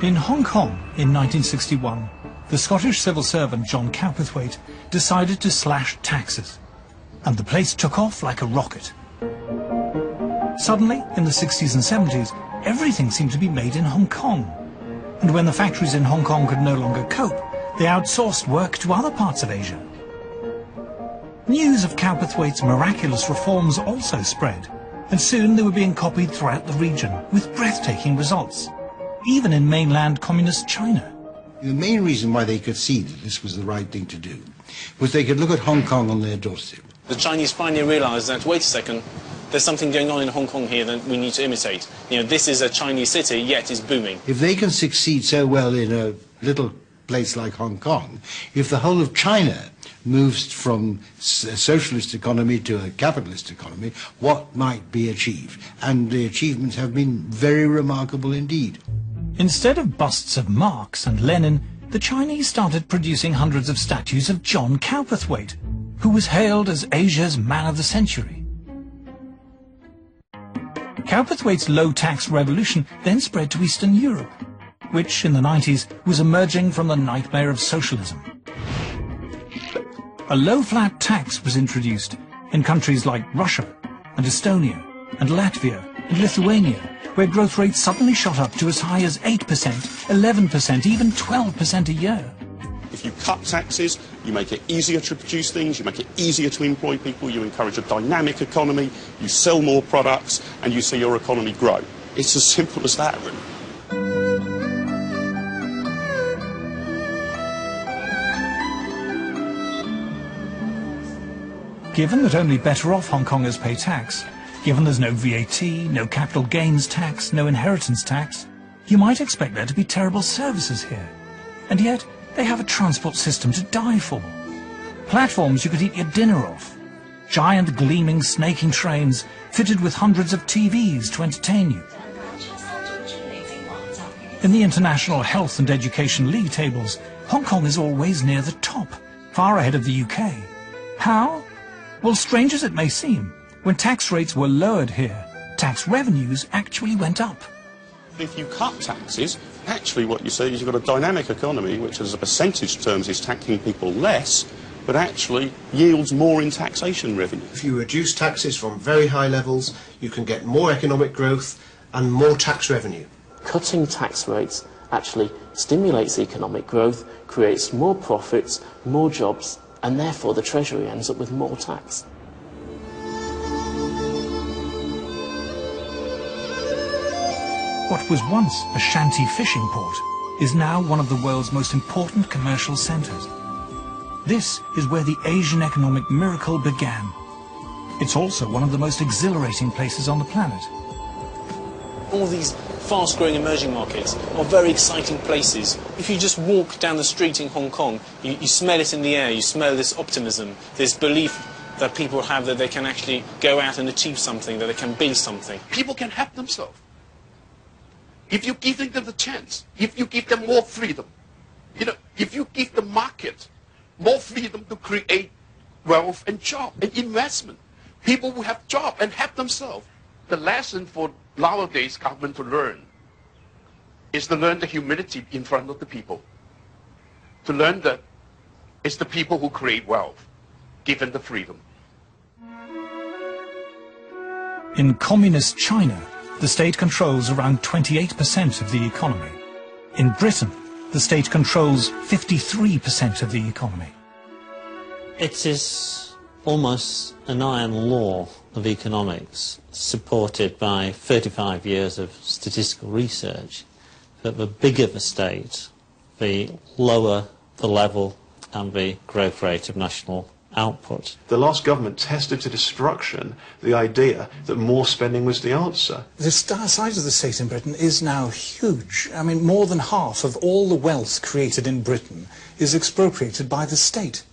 In Hong Kong in 1961, the Scottish civil servant John Cowperthwaite decided to slash taxes, and the place took off like a rocket. Suddenly, in the 60s and 70s, everything seemed to be made in Hong Kong. And when the factories in Hong Kong could no longer cope, they outsourced work to other parts of Asia. News of Cowperthwaite's miraculous reforms also spread, and soon they were being copied throughout the region with breathtaking results, even in mainland communist China. The main reason why they could see that this was the right thing to do was they could look at Hong Kong on their doorstep. The Chinese finally realized that, wait a second, there's something going on in Hong Kong here that we need to imitate. You know, this is a Chinese city, yet it's booming. If they can succeed so well in a little place like Hong Kong, if the whole of China moves from a socialist economy to a capitalist economy, what might be achieved? And the achievements have been very remarkable indeed. Instead of busts of Marx and Lenin, the Chinese started producing hundreds of statues of John Cowperthwaite, who was hailed as Asia's man of the century. Cowperthwaite's low-tax revolution then spread to Eastern Europe, which in the 90s was emerging from the nightmare of socialism. A low-flat tax was introduced in countries like Russia and Estonia and Latvia and Lithuania, where growth rates suddenly shot up to as high as 8%, 11%, even 12% a year. If you cut taxes, you make it easier to produce things, you make it easier to employ people, you encourage a dynamic economy, you sell more products, and you see your economy grow. It's as simple as that, really. Given that only better-off Hong Kongers pay tax, given there's no VAT, no capital gains tax, no inheritance tax, you might expect there to be terrible services here. And yet, they have a transport system to die for. Platforms you could eat your dinner off. Giant gleaming snaking trains fitted with hundreds of TVs to entertain you. In the International Health and Education League tables, Hong Kong is always near the top, far ahead of the UK. How? Well, strange as it may seem, when tax rates were lowered here, tax revenues actually went up. If you cut taxes, actually what you see is you've got a dynamic economy which as a percentage terms is taxing people less, but actually yields more in taxation revenue. If you reduce taxes from very high levels, you can get more economic growth and more tax revenue. Cutting tax rates actually stimulates economic growth, creates more profits, more jobs, and therefore the Treasury ends up with more tax. What was once a shanty fishing port is now one of the world's most important commercial centres. This is where the Asian economic miracle began. It's also one of the most exhilarating places on the planet. All these fast-growing emerging markets are very exciting places. If you just walk down the street in Hong Kong, you smell it in the air, you smell this optimism, this belief that people have that they can actually go out and achieve something, that they can build something. People can help themselves. If you give them the chance, if you give them more freedom, if you give the market more freedom to create wealth and job and investment, people will have job and help themselves. The lesson for nowadays government to learn is to learn the humility in front of the people. To learn that it's the people who create wealth, given the freedom. In communist China, the state controls around 28% of the economy. In Britain, the state controls 53% of the economy. It is almost an iron law of economics, supported by 35 years of statistical research, that the bigger the state, the lower the level and the growth rate of national output. The last government tested to destruction the idea that more spending was the answer. The size of the state in Britain is now huge. I mean, more than half of all the wealth created in Britain is expropriated by the state.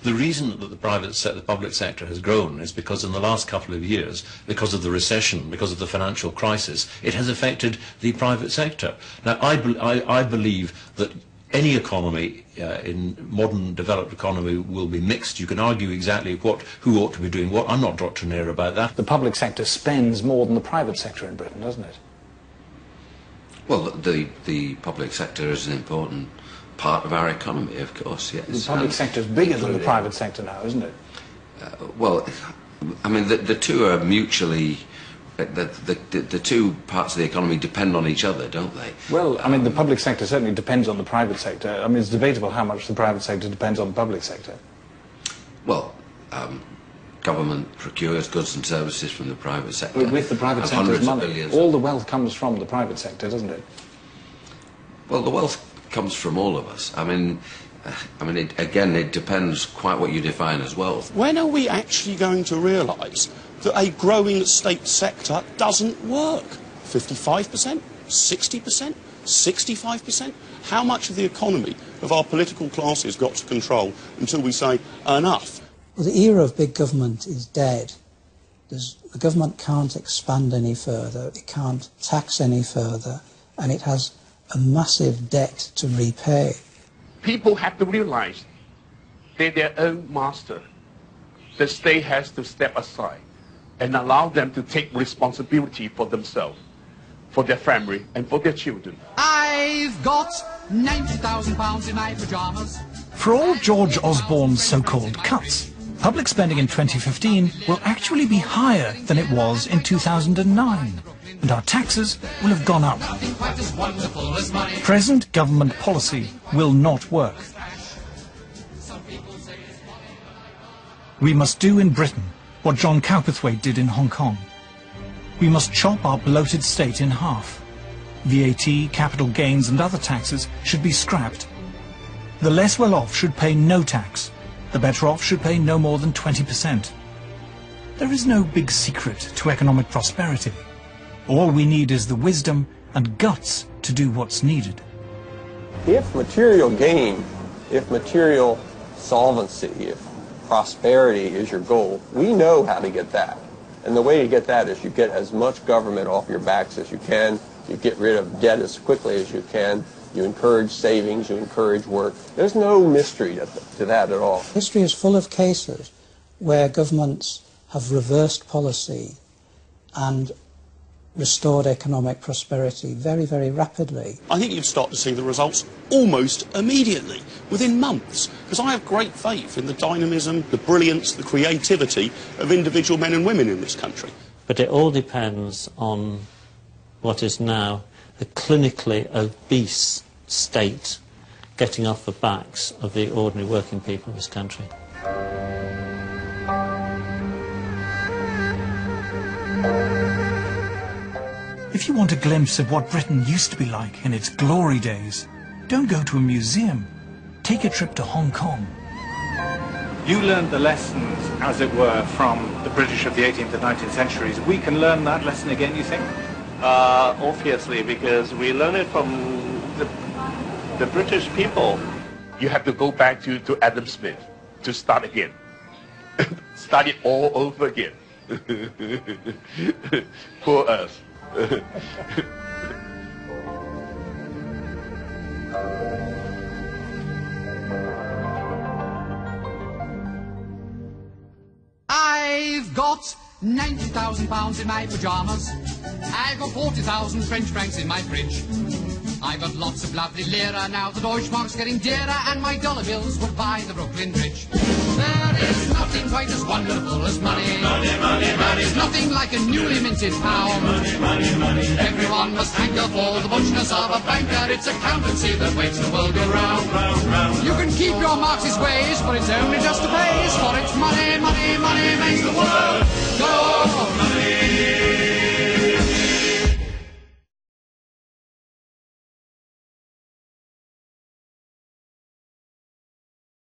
The reason that the public sector has grown is because in the last couple of years, because of the recession, because of the financial crisis, it has affected the private sector. Now, I believe that any economy, in modern developed economy, will be mixed. You can argue exactly who ought to be doing what. I'm not doctrinaire about that. The public sector spends more than the private sector in Britain, doesn't it? Well, the public sector is an important part of our economy, of course, yes. The public sector is bigger than the private sector now, isn't it? Well, I mean, the two are mutually... The two parts of the economy depend on each other, don't they? Well, I mean, the public sector certainly depends on the private sector. I mean, it's debatable how much the private sector depends on the public sector. Well, government procures goods and services from the private sector. But with the private sector's money, all the wealth comes from the private sector, doesn't it? Well, the wealth comes from all of us. I mean, again, it depends quite what you define as wealth. When are we actually going to realise that a growing state sector doesn't work? 55%? 60%? 65%? How much of the economy have our political classes got to control until we say enough? Well, the era of big government is dead. The government can't expand any further, it can't tax any further, and it has a massive debt to repay. People have to realise they're their own master. The state has to step aside and allow them to take responsibility for themselves, for their family, and for their children. I've got £90,000 in my pyjamas. For all George Osborne's so-called cuts, public spending in 2015 will actually be higher than it was in 2009, and our taxes will have gone up. Present government policy will not work. We must do in Britain what John Cowperthwaite did in Hong Kong. We must chop our bloated state in half. VAT, capital gains and other taxes should be scrapped. The less well-off should pay no tax. The better off should pay no more than 20%. There is no big secret to economic prosperity. All we need is the wisdom and guts to do what's needed. If material gain, if material solvency, if prosperity is your goal, we know how to get that. And the way to get that is you get as much government off your backs as you can, you get rid of debt as quickly as you can, you encourage savings, you encourage work. There's no mystery to that at all. History is full of cases where governments have reversed policy and restored economic prosperity very, very rapidly. I think you'd start to see the results almost immediately, within months, because I have great faith in the dynamism, the brilliance, the creativity of individual men and women in this country. But it all depends on what is now the clinically obese state getting off the backs of the ordinary working people of this country. If you want a glimpse of what Britain used to be like in its glory days, don't go to a museum. Take a trip to Hong Kong. You learned the lessons, as it were, from the British of the 18th and 19th centuries. We can learn that lesson again, you think? Obviously, because we learn it from the British people. You have to go back to Adam Smith to start again. Start it all over again. Poor us. I've got £90,000 in my pyjamas. I've got 40,000 French francs in my fridge. I've got lots of lovely lira now. The Deutschmark's getting dearer, and my dollar bills will buy the Brooklyn Bridge. There is nothing quite as wonderful as money. Money, money, money. There's nothing like a newly minted pound. Money, money, money. Everyone must hanker for the muchness of a banker. It's accountancy that makes the world go round. Round, round. You can keep your Marxist ways, but it's only just a phase. For it's money, money, money makes the world go. Money.